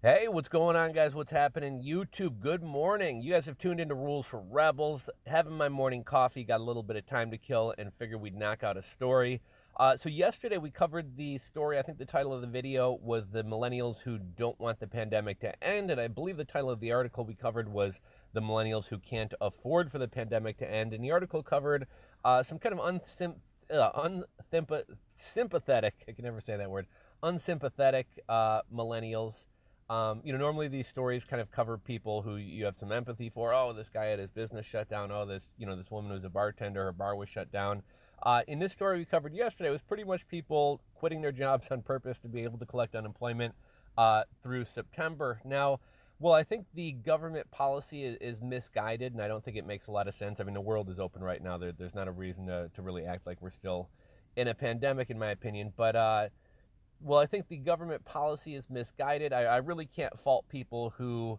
Hey, what's going on, guys? What's happening? YouTube, good morning. You guys have tuned into Rules for Rebels. Having my morning coffee, got a little bit of time to kill, and figured we'd knock out a story. So yesterday we covered the story. I think the title of the video was The Millennials Who Don't Want the Pandemic to End, and I believe the title of the article we covered was The Millennials Who Can't Afford for the Pandemic to End. And the article covered some kind of unsympathetic, I can never say that word, unsympathetic millennials. Normally these stories kind of cover people who you have some empathy for. Oh, this guy had his business shut down. Oh, this woman was a bartender, her bar was shut down. In this story we covered yesterday, it was pretty much people quitting their jobs on purpose to be able to collect unemployment through September. Now, well, I think the government policy is misguided, and I don't think it makes a lot of sense. I mean, the world is open right now. There's not a reason to really act like we're still in a pandemic, in my opinion. But well, I think the government policy is misguided. I really can't fault people who,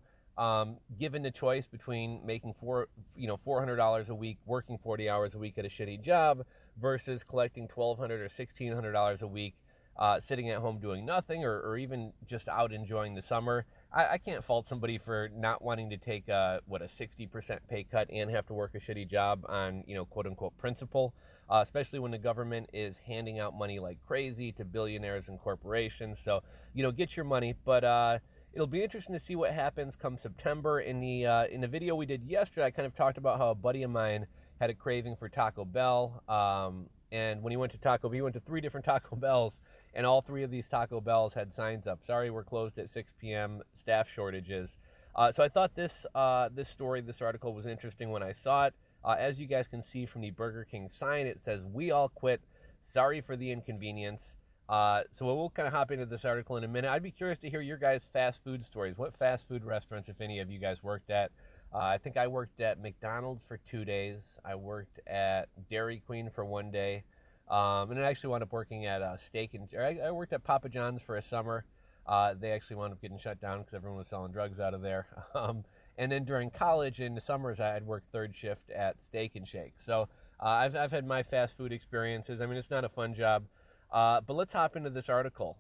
given the choice between making $400 a week, working 40 hours a week at a shitty job, versus collecting $1,200 or $1,600 a week, sitting at home doing nothing, or even just out enjoying the summer. I can't fault somebody for not wanting to take a 60% pay cut and have to work a shitty job on, quote unquote principle, especially when the government is handing out money like crazy to billionaires and corporations. So, get your money, but it'll be interesting to see what happens come September. In the video we did yesterday, I kind of talked about how a buddy of mine had a craving for Taco Bell. And when he went to he went to 3 different Taco Bells, and all 3 of these Taco Bells had signs up. Sorry, we're closed at 6 p.m. Staff shortages. So I thought this article was interesting when I saw it. As you guys can see from the Burger King sign, it says, "We all quit. Sorry for the inconvenience." So we'll kind of hop into this article in a minute. I'd be curious to hear your guys' fast food stories. What fast food restaurants, if any of you guys, worked at? I think I worked at McDonald's for 2 days. I worked at Dairy Queen for 1 day. And I actually wound up working at I worked at Papa John's for a summer. They actually wound up getting shut down because everyone was selling drugs out of there. And then during college, in the summers, I'd worked third shift at Steak and Shake. So I've had my fast food experiences. I mean, it's not a fun job. But let's hop into this article.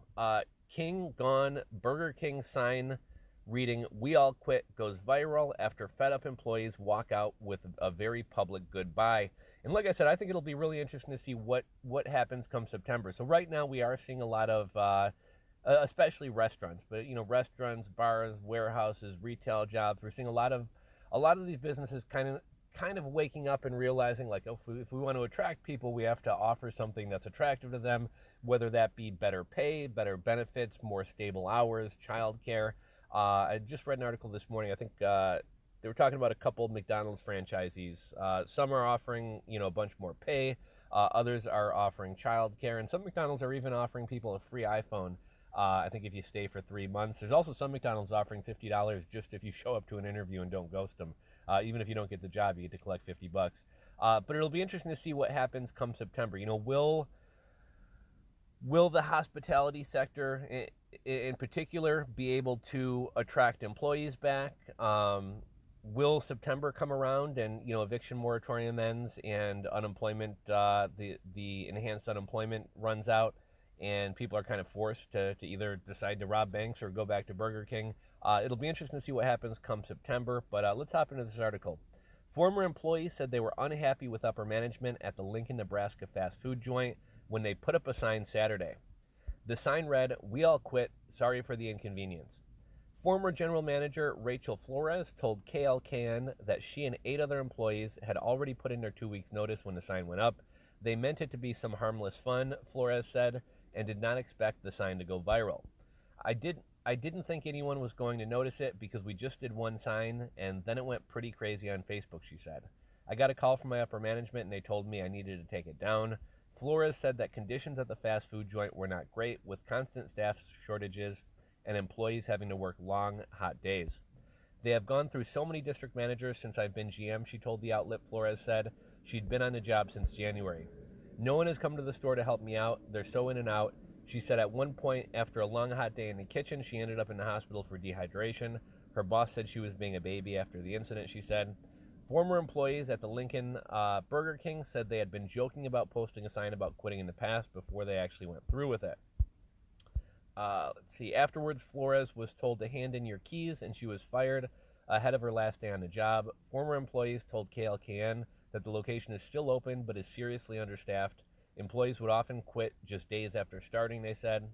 King gone, Burger King sign reading, "We all quit" goes viral after fed up employees walk out with a very public goodbye. And like I said, I think it'll be really interesting to see what happens come September. So right now we are seeing a lot of, especially restaurants, but restaurants, bars, warehouses, retail jobs. We're seeing a lot of these businesses kind of waking up and realizing, like, oh, if we want to attract people, we have to offer something that's attractive to them, whether that be better pay, better benefits, more stable hours, childcare. I just read an article this morning. I think they were talking about a couple of McDonald's franchisees. Some are offering, a bunch more pay. Others are offering childcare, and some McDonald's are even offering people a free iPhone. I think if you stay for 3 months. There's also some McDonald's offering $50 just if you show up to an interview and don't ghost them. Even if you don't get the job, you get to collect $50. But it'll be interesting to see what happens come September. Will the hospitality sector in particular be able to attract employees back? Will September come around and eviction moratorium ends and unemployment, the enhanced unemployment runs out, and people are kind of forced to either decide to rob banks or go back to Burger King? It'll be interesting to see what happens come September. But let's hop into this article. Former employees said they were unhappy with upper management at the Lincoln, Nebraska fast food joint when they put up a sign Saturday. The sign read, "We all quit. Sorry for the inconvenience." Former general manager Rachel Flores told KLKN that she and 8 other employees had already put in their 2 weeks' notice when the sign went up. They meant it to be some harmless fun, Flores said, and did not expect the sign to go viral. I didn't think anyone was going to notice it because we just did one sign, and then it went pretty crazy on Facebook, she said. I got a call from my upper management, and they told me I needed to take it down. Flores said that conditions at the fast food joint were not great, with constant staff shortages and employees having to work long, hot days. They have gone through so many district managers since I've been GM, she told the outlet. Flores said she'd been on the job since January. No one has come to the store to help me out. They're so in and out. She said at one point, after a long, hot day in the kitchen, she ended up in the hospital for dehydration. Her boss said she was being a baby after the incident, she said. Former employees at the Lincoln Burger King said they had been joking about posting a sign about quitting in the past before they actually went through with it. Let's see. Afterwards, Flores was told to hand in your keys, and she was fired ahead of her last day on the job. Former employees told KLKN that the location is still open but is seriously understaffed. Employees would often quit just days after starting, they said.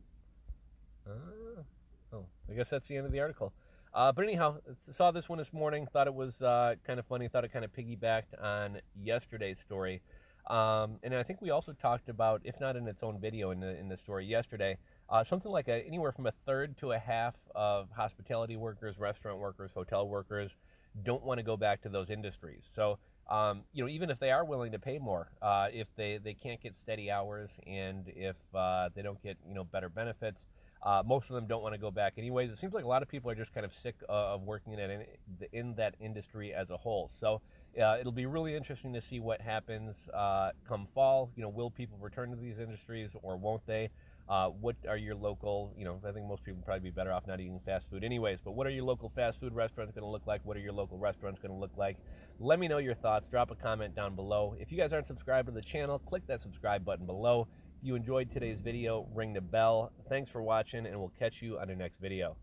Oh, I guess that's the end of the article. But anyhow, saw this one this morning. Thought it was kind of funny. Thought it kind of piggybacked on yesterday's story. And I think we also talked about, if not in its own video in the story yesterday, something like anywhere from a third to a half of hospitality workers, restaurant workers, hotel workers don't want to go back to those industries. So, even if they are willing to pay more, if they can't get steady hours and if they don't get, better benefits, most of them don't want to go back anyways. It seems like a lot of people are just kind of sick of working in that industry as a whole. So it'll be really interesting to see what happens come fall. Will people return to these industries or won't they? What are your local, I think most people would probably be better off not eating fast food anyways, but what are your local fast food restaurants going to look like? What are your local restaurants going to look like? Let me know your thoughts. Drop a comment down below. If you guys aren't subscribed to the channel, click that subscribe button below. If you enjoyed today's video, ring the bell. Thanks for watching, and we'll catch you on the next video.